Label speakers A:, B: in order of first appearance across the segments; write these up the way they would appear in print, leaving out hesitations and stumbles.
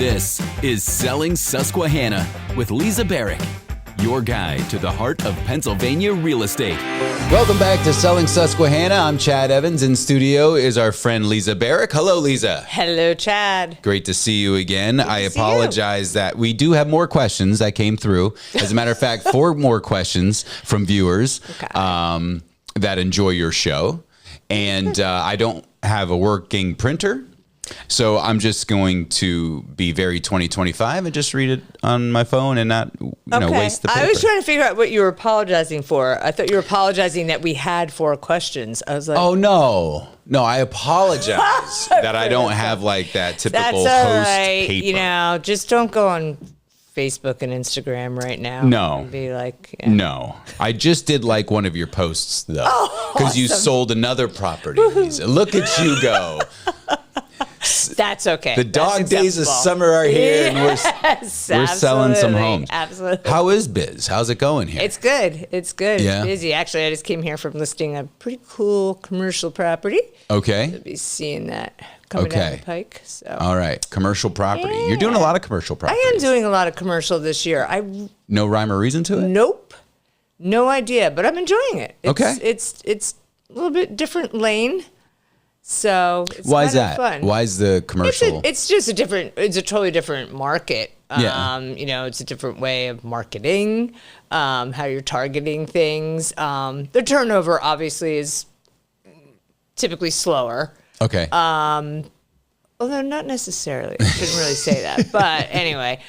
A: This is Selling Susquehanna with Lisa Barrick, your guide to the heart of Pennsylvania real estate.
B: Welcome back to Selling Susquehanna. I'm Chad Evans. In studio is our friend Lisa Barrick. Hello, Lisa.
C: Hello, Chad.
B: Great to see you again. I apologize that we do have more questions that came through. As a matter of fact, 4 more questions from viewers that enjoy your show. And I don't have a working printer. So I'm just going to be very 2025 and just read it on my phone and not waste the paper.
C: I was trying to figure out what you were apologizing for. I thought you were apologizing that we had 4 questions. I was like,
B: oh, no. No, I apologize that I don't have like that typical host paper.
C: You know, just don't go on Facebook and Instagram right now.
B: No.
C: And be like,
B: No. I just did like one of your posts, though. Because you sold another property, Lisa. Look at you go.
C: That's okay.
B: The dog days of summer are here, and we're selling some homes.
C: Absolutely.
B: How is biz? How's it going here?
C: It's good. It's good.
B: Yeah.
C: It's busy. Actually, I just came here from listing a pretty cool commercial property.
B: Okay.
C: You'll be seeing that coming down the pike. So.
B: All right. Commercial property. Yeah. You're doing a lot of commercial property.
C: I am doing a lot of commercial this year.
B: No rhyme or reason to it?
C: Nope. No idea, but I'm enjoying it.
B: Okay.
C: It's a little bit different lane. So it's
B: Why is that?
C: fun.
B: Why is the commercial?
C: It's a totally different market.
B: Yeah.
C: It's a different way of marketing, how you're targeting things. The turnover obviously is typically slower.
B: Okay.
C: Although not necessarily. I shouldn't really say that. But anyway,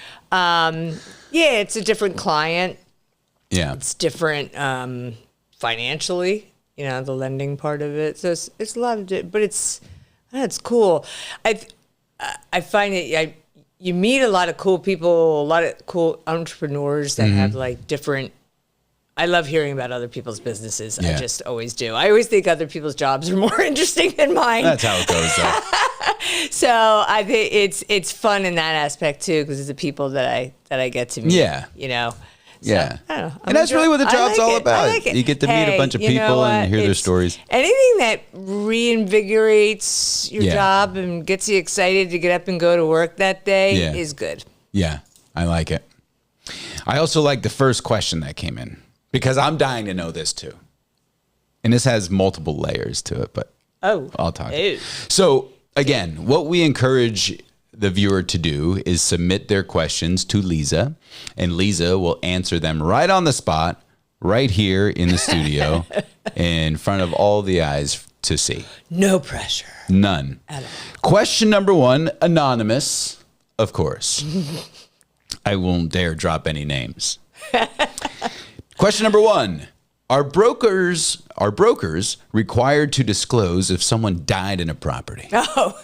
C: it's a different client.
B: Yeah.
C: It's different financially. The lending part of it. So it's a lot of, but it's cool. I find it. You meet a lot of cool people, a lot of cool entrepreneurs that have like different. I love hearing about other people's businesses.
B: Yeah.
C: I just always do. I always think other people's jobs are more interesting than mine.
B: That's how it goes, though.
C: So I think it's fun in that aspect too, because it's the people that I get to meet.
B: Yeah.
C: So,
B: yeah.
C: I don't know.
B: And that's really what the job's all about.
C: I like it.
B: You get to meet a bunch of people and hear their stories.
C: Anything that reinvigorates your job and gets you excited to get up and go to work that day is good.
B: Yeah, I like it. I also like the first question that came in because I'm dying to know this too. And this has multiple layers to it, but I'll talk. So again, what we encourage the viewer to do is submit their questions to Lisa, and Lisa will answer them right on the spot, right here in the studio, in front of all the eyes to see.
C: No pressure.
B: None.
C: At all.
B: Question number 1, anonymous, of course. I won't dare drop any names. Question number 1. Are brokers required to disclose if someone died in a property?
C: Oh.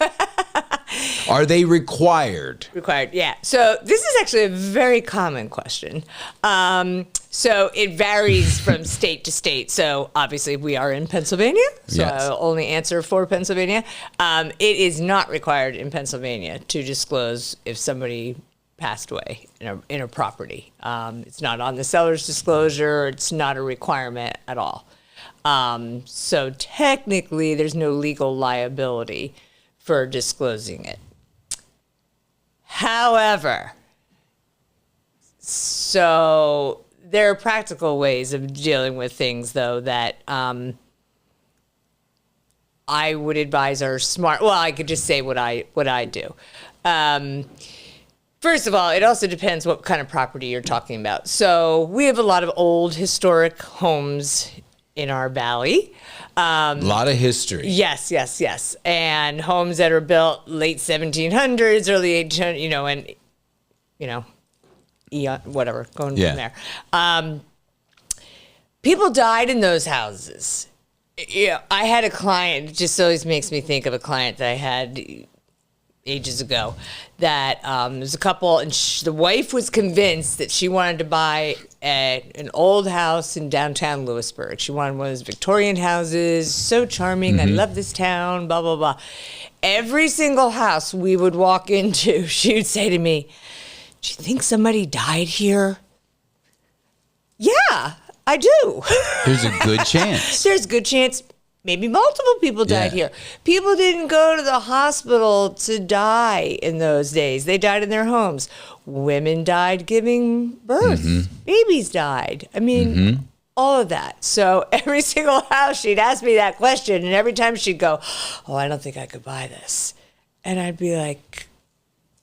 B: Are they required?
C: Required, yeah. So this is actually a very common question. So it varies from state to state. So obviously we are in Pennsylvania, so
B: Yes.
C: I'll only answer for Pennsylvania. It is not required in Pennsylvania to disclose if somebody passed away in a property. It's not on the seller's disclosure. It's not a requirement at all. So technically there's no legal liability for disclosing it. However, so there are practical ways of dealing with things, though, that I would advise are smart. Well, I could just say what I do. First of all, it also depends what kind of property you're talking about. So we have a lot of old historic homes in our valley.
B: A lot of history.
C: Yes. And homes that are built late 1700s, early 1800s, eon, whatever, going from there. People died in those houses. I had a client, it just always makes me think of a client that I had ages ago, that there's a couple, and the wife was convinced that she wanted to buy an old house in downtown Lewisburg. She wanted one of those Victorian houses, so charming, I love this town, blah, blah, blah. Every single house we would walk into, she would say to me, "Do you think somebody died here?" Yeah, I do.
B: There's a good chance.
C: There's a good chance. maybe multiple people died here. People didn't go to the hospital to die in those days. They died in their homes. Women died giving birth. Babies died. I mean, all of that. So every single house, she'd ask me that question. And every time she'd go, oh, I don't think I could buy this. And I'd be like,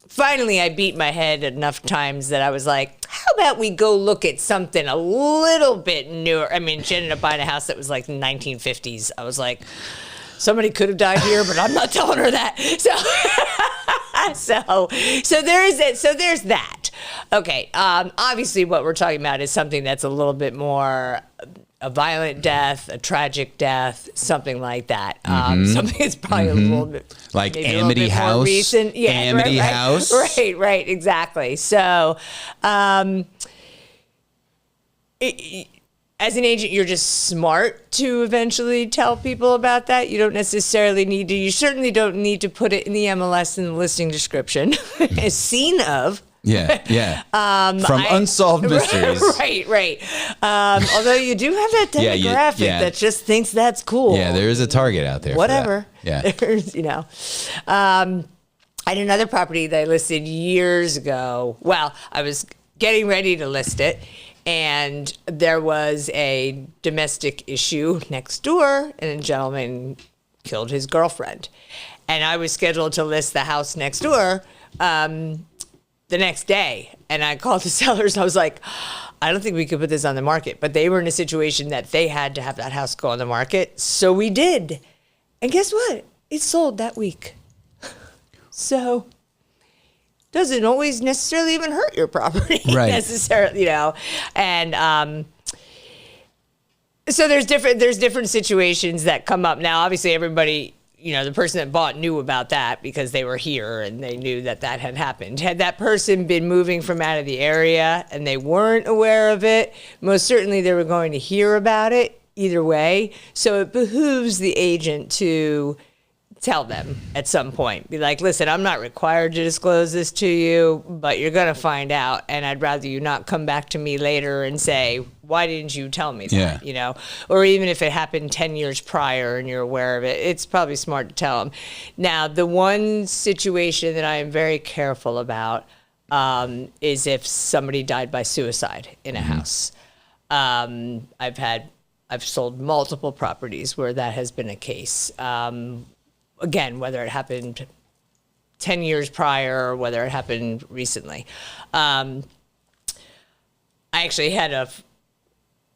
C: finally, I beat my head enough times that I was like, how about we go look at something a little bit newer? I mean, she ended up buying a house that was like 1950s. I was like, somebody could have died here, but I'm not telling her that. So there's it. So there's that. Okay. Obviously, what we're talking about is something that's a little bit more a violent death, a tragic death, something like that. Something that's probably a little bit
B: like Amity House. More recent.
C: Yeah,
B: Amity House.
C: Right, exactly. So, as an agent, you're just smart to eventually tell people about that. You don't necessarily need to. You certainly don't need to put it in the MLS in the listing description. As seen of.
B: Yeah. From Unsolved Mysteries.
C: Right. Although you do have that demographic that just thinks that's cool.
B: Yeah, there is a target out there.
C: Whatever.
B: For that. Yeah.
C: There's, I had another property that I listed years ago. Well, I was getting ready to list it, and there was a domestic issue next door, and a gentleman killed his girlfriend. And I was scheduled to list the house next door the next day. And I called the sellers. I was like, I don't think we could put this on the market. But they were in a situation that they had to have that house go on the market. So we did. And guess what? It sold that week. So doesn't always necessarily even hurt your property necessarily, And so there's different situations that come up. Now, obviously, everybody, the person that bought knew about that because they were here and they knew that had happened. Had that person been moving from out of the area and they weren't aware of it, most certainly they were going to hear about it either way. So it behooves the agent to tell them at some point. Be like, listen, I'm not required to disclose this to you, but you're going to find out. And I'd rather you not come back to me later and say, why didn't you tell me that? Or even if it happened 10 years prior and you're aware of it, it's probably smart to tell them. Now, the one situation that I am very careful about is if somebody died by suicide in a house. I've sold multiple properties where that has been a case. Again, whether it happened 10 years prior or whether it happened recently. I actually had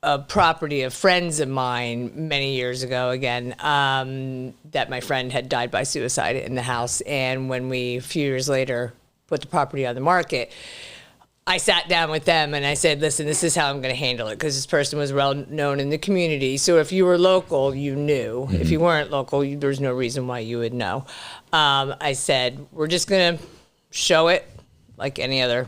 C: a property of friends of mine many years ago, again, that my friend had died by suicide in the house. And when we, a few years later, put the property on the market, I sat down with them and I said, listen, this is how I'm going to handle it, because this person was well known in the community. So if you were local, you knew. If you weren't local, there's no reason why you would know. I said, we're just going to show it like any other,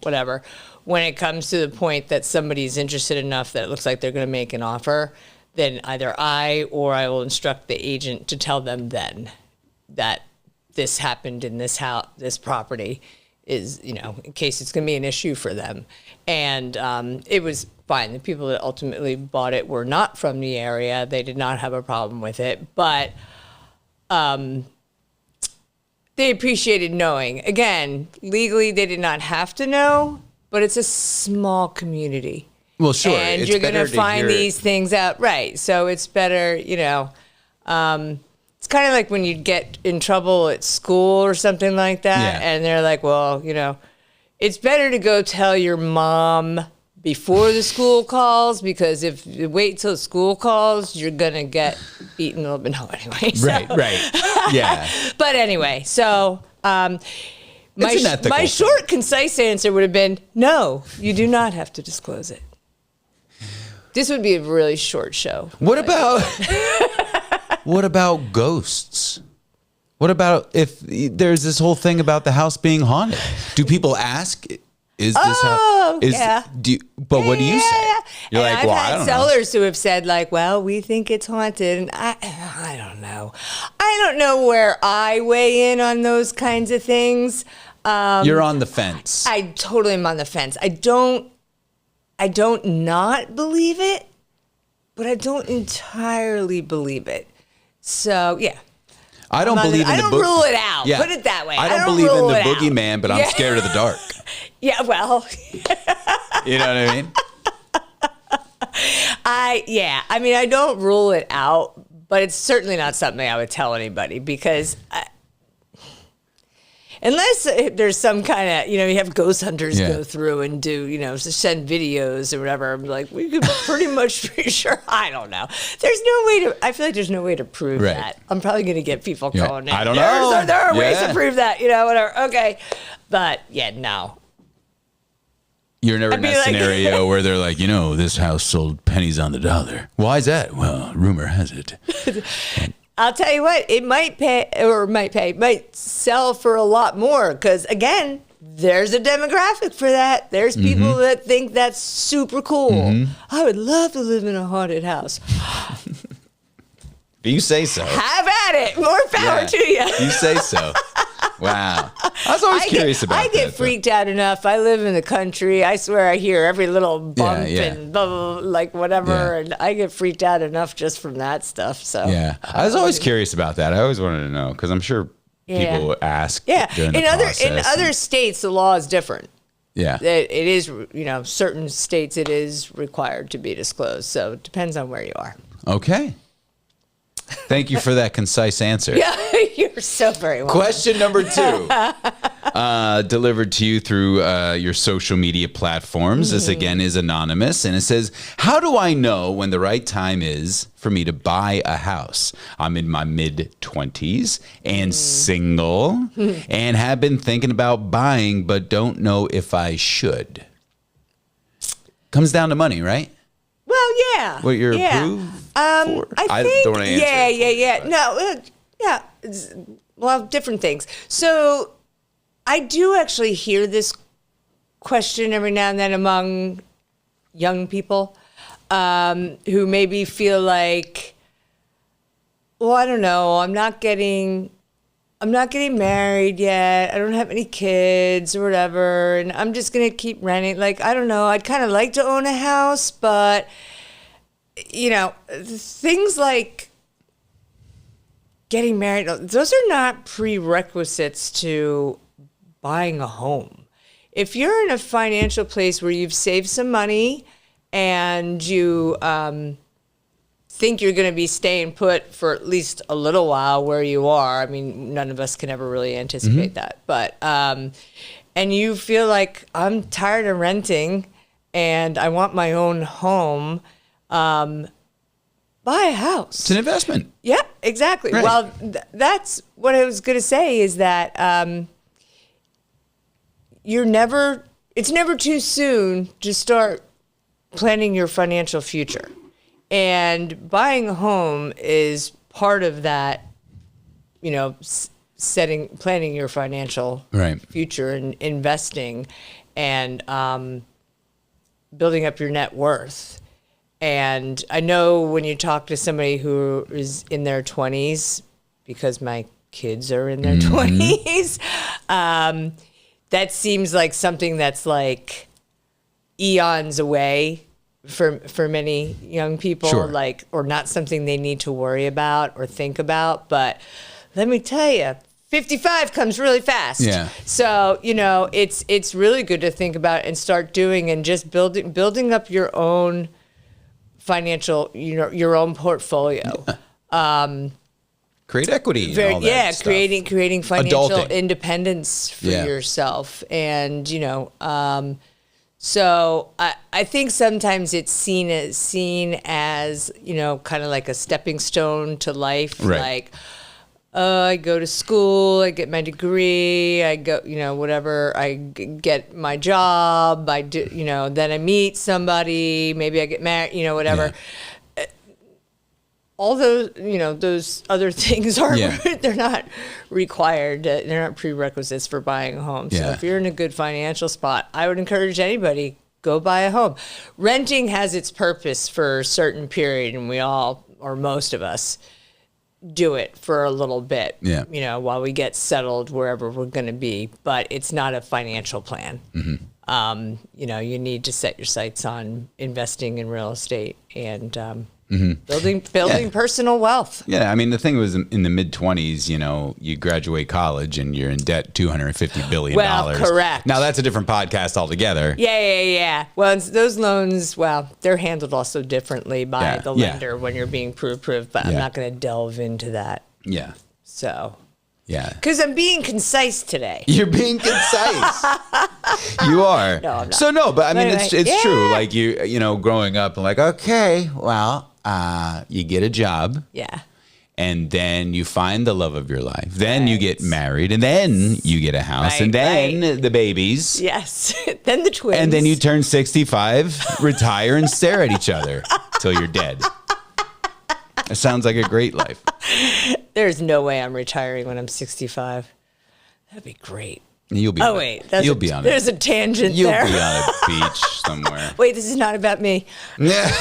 C: whatever. When it comes to the point that somebody's interested enough that it looks like they're going to make an offer, then either I or I will instruct the agent to tell them then that this happened in this house, this property is, in case it's going to be an issue for them. And it was fine. The people that ultimately bought it were not from the area. They did not have a problem with it. But they appreciated knowing. Again, legally, they did not have to know, but it's a small community.
B: Well, sure.
C: And you're going to find these things out. Right. So it's better, it's kind of like when you get in trouble at school or something like that. Yeah. And they're like, well, it's better to go tell your mom before the school calls, because if you wait till school calls, you're going to get beaten a little bit. No, anyway. So.
B: Right. Yeah.
C: But anyway, so my short, concise answer would have been, no, you do not have to disclose it. This would be a really short show.
B: What about ghosts? What about if there's this whole thing about the house being haunted? Do people ask, is this how?
C: Yeah.
B: What do you say? You're
C: and
B: like,
C: I've
B: well,
C: had
B: I don't
C: sellers who have said, like, well, we think it's haunted. And I don't know. I don't know where I weigh in on those kinds of things.
B: You're on the fence.
C: I totally am on the fence. I don't not believe it, but I don't entirely believe it. So, yeah.
B: I don't believe in the
C: I don't rule it out. Yeah. Put it that way.
B: I don't believe in the boogeyman, but I'm scared of the dark.
C: Yeah, well.
B: You know what I mean?
C: I mean, I don't rule it out, but it's certainly not something I would tell anybody because unless there's some kind of, you have ghost hunters go through and do, send videos or whatever. I'm like, we could pretty much be sure. I don't know. I feel like there's no way to prove that. I'm probably going to get people calling in.
B: I don't know.
C: There are ways to prove that, whatever. Okay. But no.
B: You're never in that scenario where they're like, this house sold pennies on the dollar. Why is that? Well, rumor has it.
C: I'll tell you what, it might sell for a lot more because, again, there's a demographic for that. There's people that think that's super cool. I would love to live in a haunted house.
B: You say so.
C: Have at it. More power to you.
B: You say so. Wow. I was always curious about that.
C: I get freaked out enough. I live in the country. I swear I hear every little bump and blah, blah, blah, like whatever. And I get freaked out enough just from that stuff. So
B: yeah. I was always curious about that. I always wanted to know because I'm sure people would ask during the process.
C: In other states, the law is different.
B: Yeah.
C: It is, certain states it is required to be disclosed. So it depends on where you are.
B: Okay. Thank you for that concise answer.
C: Yeah, you're so very welcome.
B: Question number 2, delivered to you through your social media platforms. This, again, is anonymous. And it says, how do I know when the right time is for me to buy a house? I'm in my mid-20s and single and have been thinking about buying, but don't know if I should. Comes down to money, right?
C: Well, yeah.
B: What you're approved for?
C: I think,
B: don't want to answer.
C: Yeah. No, well, different things. So I do actually hear this question every now and then among young people who maybe feel like, well, I don't know, I'm not getting married yet. I don't have any kids or whatever. And I'm just going to keep renting. Like, I don't know. I'd kind of like to own a house, but, things like getting married, those are not prerequisites to buying a home. If you're in a financial place where you've saved some money and you think you're going to be staying put for at least a little while where you are. I mean, none of us can ever really anticipate that. But, and you feel like I'm tired of renting and I want my own home, buy a house.
B: It's an investment.
C: Yeah, exactly. Right. Well, that's what I was going to say is that it's never too soon to start planning your financial future. And buying a home is part of that, planning your financial future and investing and building up your net worth. And I know when you talk to somebody who is in their 20s, because my kids are in their 20s, that seems like something that's like eons away for many young people, or not something they need to worry about or think about. But let me tell you, 55 comes really fast.
B: Yeah.
C: So, it's really good to think about and start doing and just building up your own financial, your own portfolio.
B: Create equity. And all that stuff.
C: creating financial
B: Adulting.
C: Independence for yourself. And, so I think sometimes it's seen as kind of like a stepping stone to life.
B: Right.
C: Like, I go to school, I get my degree, I go, whatever, I get my job, I do, then I meet somebody, maybe I get married, whatever. Yeah. All those, those other things they're not required. They're not prerequisites for buying a home. So if you're in a good financial spot, I would encourage anybody, go buy a home. Renting has its purpose for a certain period, and we all, or most of us, do it for a little bit, while we get settled wherever we're going to be. But it's not a financial plan. You need to set your sights on investing in real estate and Building personal wealth.
B: Yeah, I mean, the thing was in the mid-20s, you graduate college and you're in debt $250 billion.
C: Well, correct.
B: Now, that's a different podcast altogether.
C: Yeah. Well, those loans, they're handled also differently by the lender when you're being pre-approved, but I'm not going to delve into that.
B: Yeah.
C: So...
B: Yeah.
C: Because I'm being concise today.
B: You're being concise. You are.
C: No, I'm not.
B: So, no, but I mean,
C: anyway,
B: it's true. Like, growing up, I'm like, okay, well, you get a job.
C: Yeah.
B: And then you find the love of your life. Then you get married. And then you get a house. And then the babies.
C: Yes. Then the twins.
B: And then you turn 65, retire, and stare at each other till you're dead. It sounds like a great life.
C: There's no way I'm retiring when I'm 65. That'd be great.
B: You'll be.
C: Oh wait, there's a tangent
B: You'll
C: there.
B: be on a beach somewhere.
C: Wait, this is not about me.
B: Yeah.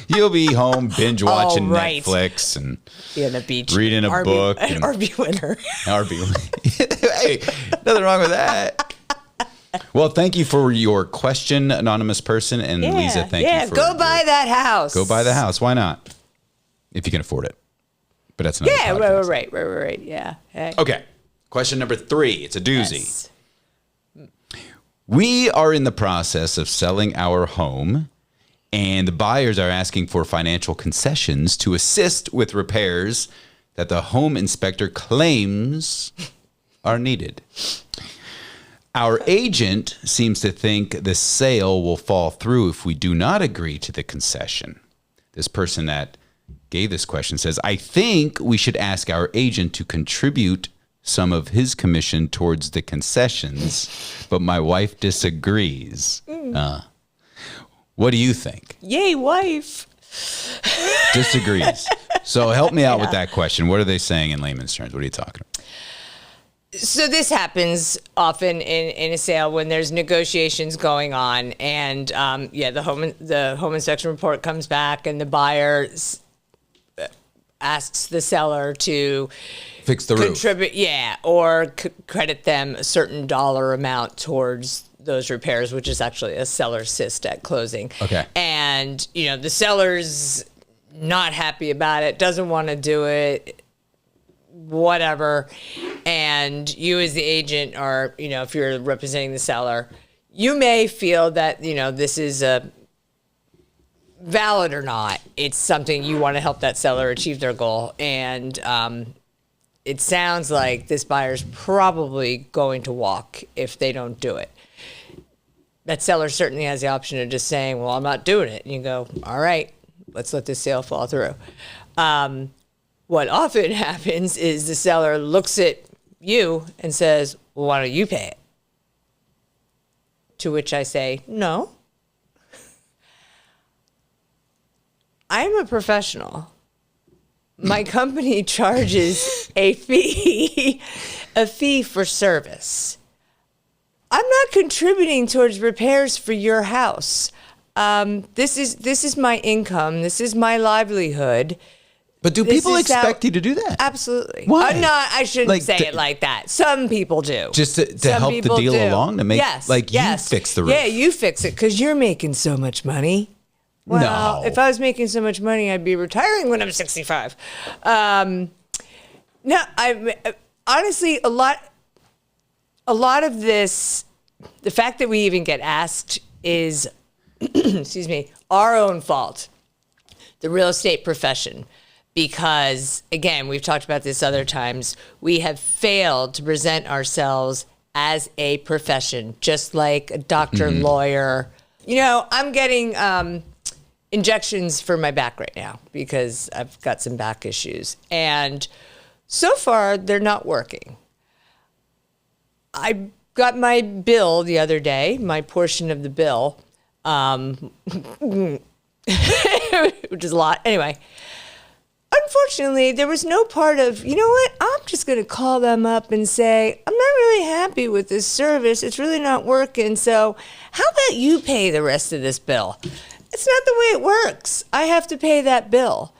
B: You'll be home binge watching Netflix and
C: be on the beach,
B: reading a book.
C: An RB winner.
B: Hey, nothing wrong with that. Well, thank you for your question, anonymous person, and Lisa, thank you for
C: go buy that house.
B: Go buy the house. Why not? If you can afford it. But that's another podcast.
C: Right. Yeah. Hey.
B: Okay. Question number 3. It's a doozy.
C: Yes.
B: We are in the process of selling our home, and the buyers are asking for financial concessions to assist with repairs that the home inspector claims are needed. Our agent seems to think the sale will fall through if we do not agree to the concession. This person that gave this question says, I think we should ask our agent to contribute some of his commission towards the concessions, but my wife disagrees. What do you think?
C: Yay, wife.
B: Disagrees. So help me out with that question. What are they saying in layman's terms? What are you talking about?
C: So this happens often in a sale when there's negotiations going on, and the home inspection report comes back, and the buyer asks the seller to
B: fix the roof,
C: contribute, or credit them a certain dollar amount towards those repairs, which is actually a seller assist at closing.
B: Okay,
C: and the seller's not happy about it, doesn't want to do it. Whatever, and you as the agent, or if you're representing the seller, you may feel that this is a valid or not. It's something you want to help that seller achieve their goal, and it sounds like this buyer's probably going to walk if they don't do it. That seller certainly has the option of just saying, well, I'm not doing it, and you go, all right, let's let this sale fall through. What often happens is the seller looks at you and says, well, why don't you pay it? To which I say, no. I'm a professional. My company charges a fee for service. I'm not contributing towards repairs for your house. This is my income. This is my livelihood.
B: But do people expect you to do that?
C: Absolutely.
B: Why?
C: I shouldn't say it like that. Some people do.
B: Just to help the deal along, to make you fix the roof.
C: Yeah, you fix it because you're making so much money. Well,
B: no.
C: If I was making so much money, I'd be retiring when I'm 65. No, I honestly, a lot of this, the fact that we even get asked is, excuse me, our own fault. The real estate profession. Because, again, we've talked about this other times, we have failed to present ourselves as a profession, just like a doctor, lawyer. I'm getting injections for my back right now because I've got some back issues. And so far, they're not working. I got my bill the other day, my portion of the bill, which is a lot. Anyway. Unfortunately, there was no part of, I'm just going to call them up and say, I'm not really happy with this service. It's really not working. So how about you pay the rest of this bill? It's not the way it works. I have to pay that bill.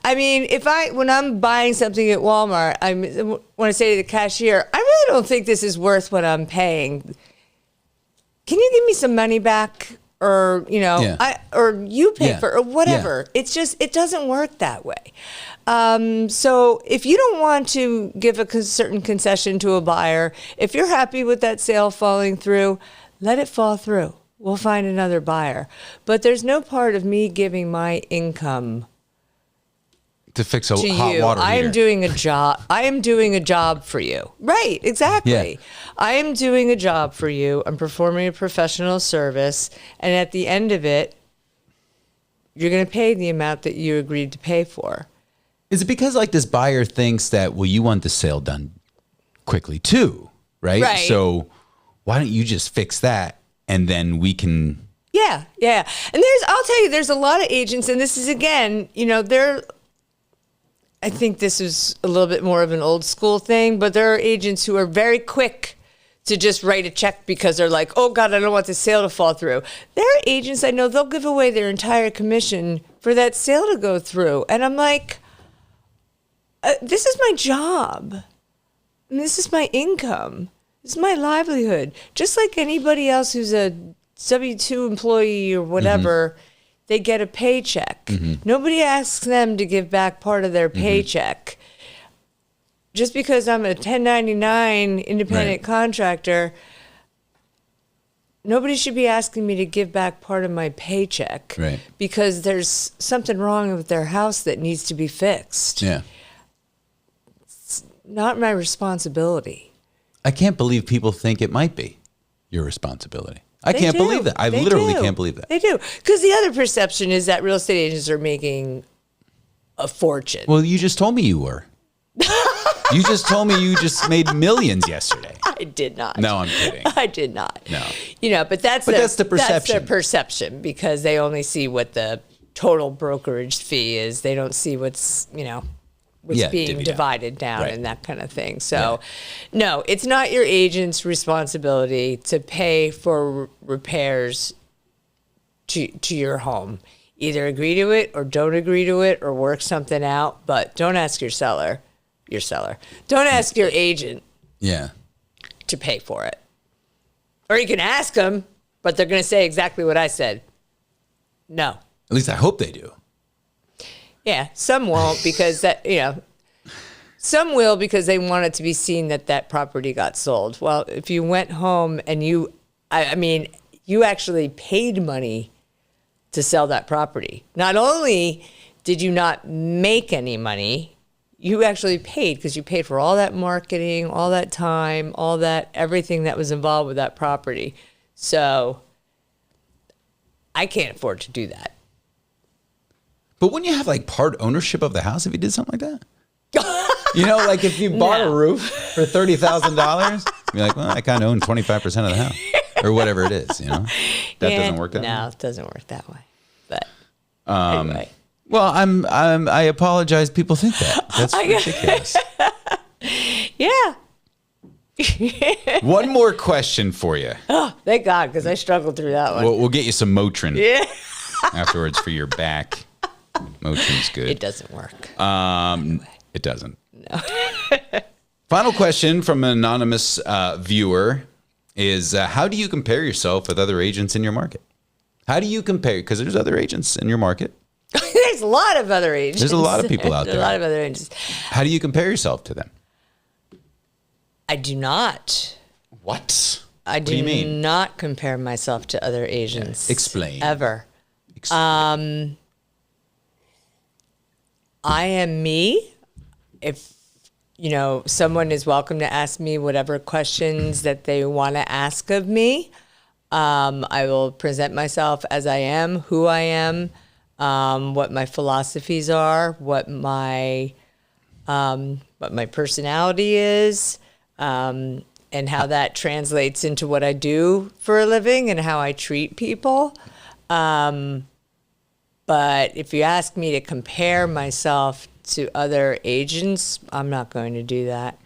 C: I mean, when I'm buying something at Walmart, when I say to the cashier, I really don't think this is worth what I'm paying. Can you give me some money back? or, you know,
B: Yeah.
C: or you pay
B: Yeah.
C: for, or whatever.
B: Yeah.
C: It's just, it doesn't work that way. So if you don't want to give a certain concession to a buyer, if you're happy with that sale falling through, let it fall through. We'll find another buyer. But there's no part of me giving my income
B: to fix a
C: to
B: hot
C: you.
B: water heater.
C: I am doing a job. I am doing a job for you. Right, exactly.
B: Yeah.
C: I am doing a job for you. I'm performing a professional service. And at the end of it, you're going to pay the amount that you agreed to pay for.
B: Is it because like this buyer thinks that, well, you want the sale done quickly too, right?
C: Right.
B: So why don't you just fix that and then we can...
C: Yeah. And I'll tell you, there's a lot of agents, and this is, again, you know, I think this is a little bit more of an old school thing, but there are agents who are very quick to just write a check because they're like, oh God, I don't want the sale to fall through. There are agents I know, they'll give away their entire commission for that sale to go through. And I'm like, this is my job. And this is my income. This is my livelihood. Just like anybody else who's a W-2 employee or whatever, they get a paycheck. Nobody asks them to give back part of their paycheck. Just because I'm a 1099 independent contractor, nobody should be asking me to give back part of my paycheck because there's something wrong with their house that needs to be fixed.
B: Yeah.
C: It's not my responsibility.
B: I can't believe people think it might be your responsibility. I can't believe that. I literally can't believe that.
C: They do. Because the other perception is that real estate agents are making a fortune.
B: Well, you just told me you were. You just told me you just made millions yesterday.
C: I did not.
B: No, I'm kidding.
C: I did not.
B: No.
C: You know, but that's
B: the perception.
C: That's their perception because they only see what the total brokerage fee is. They don't see what's, you know, what's being divided down and that kind of thing. So, no, it's not your agent's responsibility to pay for repairs to your home. Either agree to it or don't agree to it or work something out, but don't ask your seller. Don't ask your agent to pay for it. Or you can ask them, but they're going to say exactly what I said. No.
B: At least I hope they do.
C: Yeah, some won't because that, you know, some will because they want it to be seen that that property got sold. Well, if you went home and you actually paid money to sell that property. Not only did you not make any money, you actually paid because you paid for all that marketing, all that time, all that, everything that was involved with that property. So I can't afford to do that.
B: But wouldn't you have like part ownership of the house if you did something like that? You know, like if you bought a roof for $30,000, you're like, well, I kind of own 25% of the house or whatever it is, you know? That doesn't work that way?
C: No, it doesn't work that way. But anyway.
B: Well, I apologize. People think that. That's ridiculous.
C: Yeah.
B: One more question for you.
C: Oh, thank God, because I struggled through that one.
B: We'll get you some Motrin afterwards for your back. Motrin's good.
C: It doesn't work.
B: It doesn't.
C: No.
B: Final question from an anonymous viewer is, how do you compare yourself with other agents in your market? How do you compare? Because there's other agents in your market.
C: There's a lot of other agents.
B: There's a lot of people out there.
C: There's a lot of other agents.
B: How do you compare yourself to them?
C: I do not.
B: What?
C: I do
B: you mean?
C: not compare myself to other agents.
B: Explain.
C: Ever.
B: Explain.
C: I am me. If, you know, someone is welcome to ask me whatever questions that they want to ask of me. I will present myself as I am, who I am, what my philosophies are, what my personality is, and how that translates into what I do for a living and how I treat people. But if you ask me to compare myself to other agents, I'm not going to do that.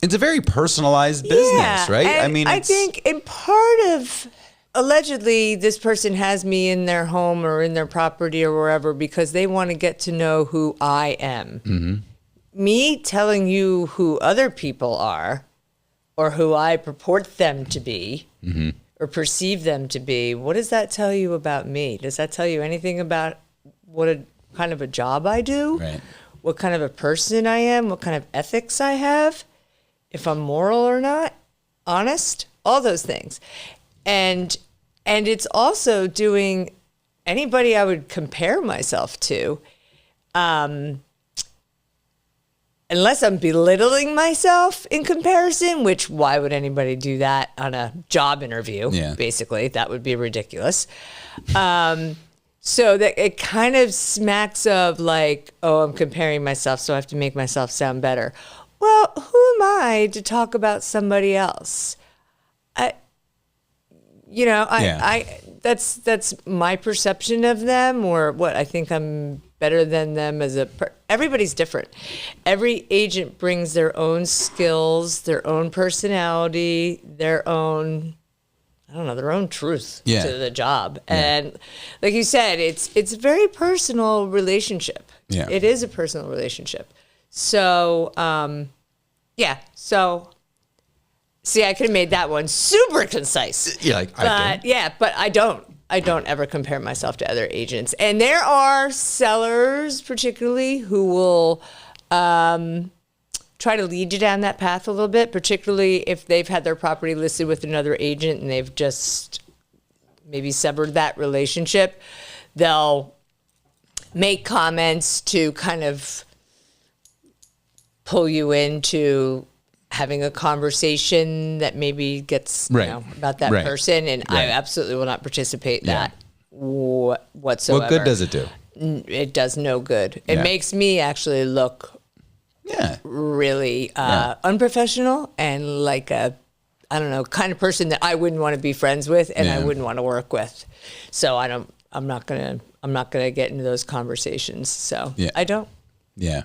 B: It's a very personalized business, right?
C: I mean, I think in part of, allegedly, this person has me in their home or in their property or wherever because they want to get to know who I am. Mm-hmm. Me telling you who other people are or who I purport them to be or perceive them to be, what does that tell you about me? Does that tell you anything about what kind of a job I do?
B: Right.
C: What kind of a person I am? What kind of ethics I have? If I'm moral or not? Honest? All those things. And it's also doing anybody I would compare myself to, unless I'm belittling myself in comparison, which why would anybody do that on a job interview?
B: Yeah.
C: Basically, that would be ridiculous. So that it kind of smacks of like, oh, I'm comparing myself, so I have to make myself sound better. Well, who am I to talk about somebody else? That's my perception of them, or what I think I'm better than them as everybody's different. Every agent brings their own skills, their own personality, their own truth to the job. Yeah. And like you said, it's a very personal relationship.
B: Yeah.
C: It is a personal relationship. So, see, I could have made that one super concise.
B: Yeah,
C: but I don't ever compare myself to other agents. And there are sellers, particularly, who will try to lead you down that path a little bit, particularly if they've had their property listed with another agent and they've just maybe severed that relationship. They'll make comments to kind of pull you into having a conversation that maybe gets about that person, and I absolutely will not participate in that whatsoever.
B: What good does it do?
C: It does no good. It makes me actually look really unprofessional and like a, I don't know, kind of person that I wouldn't want to be friends with and I wouldn't want to work with. So I'm not gonna get into those conversations. So I don't.
B: Yeah.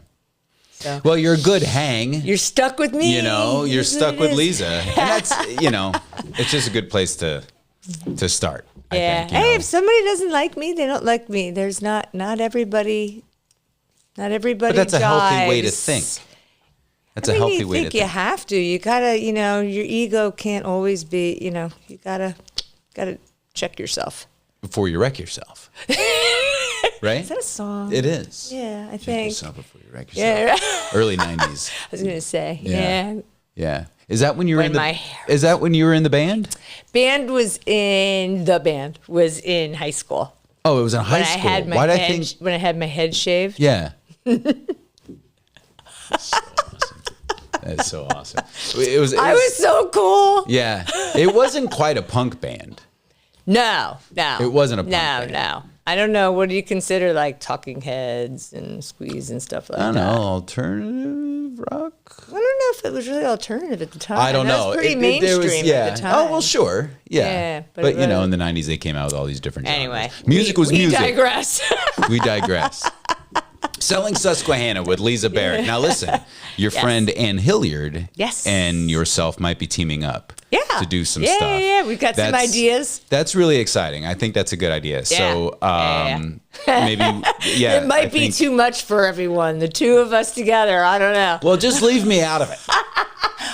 C: So.
B: Well, you're a good hang.
C: You're stuck with me.
B: You're stuck with Lisa. And that's, it's just a good place to start.
C: Yeah.
B: I think,
C: if somebody doesn't like me, they don't like me. There's not everybody. But
B: that's a healthy way to think. That's a healthy way to think.
C: You have to. You gotta, your ego can't always be, you gotta check yourself.
B: Before you wreck yourself. Right?
C: Is that a song?
B: It is.
C: Yeah, I
B: Check
C: think.
B: yourself before you wreck yourself. Yeah. Early 90s.
C: I was gonna say. Yeah.
B: Yeah. Is that when you were Is that when you were in the band?
C: Band was in high school.
B: Oh, it was in high school.
C: When I had my head shaved.
B: Yeah. That's so awesome.
C: I was so cool.
B: Yeah. It wasn't quite a punk band.
C: No.
B: It wasn't a punk band.
C: No. I don't know. What do you consider like Talking Heads and Squeeze and stuff like that?
B: I don't know. Alternative rock?
C: I don't know if it was really alternative at the time.
B: I don't know.
C: It was pretty mainstream at the time.
B: Oh, well, sure. Yeah. But in the 90s, they came out with all these different genres. Anyway. Music was music.
C: We digress.
B: We digress. Selling Susquehanna with Lisa Barrett. Now, listen, your friend Ann Hilliard and yourself might be teaming up to do some stuff.
C: Yeah. We've got some ideas.
B: That's really exciting. I think that's a good idea. So maybe,
C: it might be too much for everyone. The two of us together, I don't know.
B: Well, just leave me out of it.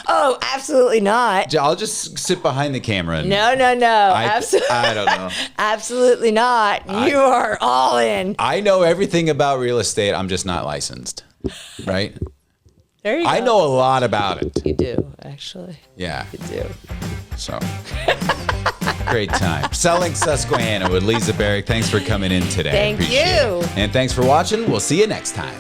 C: Oh, absolutely not.
B: I'll just sit behind the camera. And
C: no. Absolutely.
B: I don't know.
C: Absolutely not. You are all in.
B: I know everything about real estate. I'm just not licensed. Right?
C: There you go.
B: I know a lot about it.
C: You do, actually.
B: Yeah.
C: You do.
B: So, great time. Selling Susquehanna with Lisa Barrett. Thanks for coming in today.
C: Thank you.
B: And thanks for watching. We'll see you next time.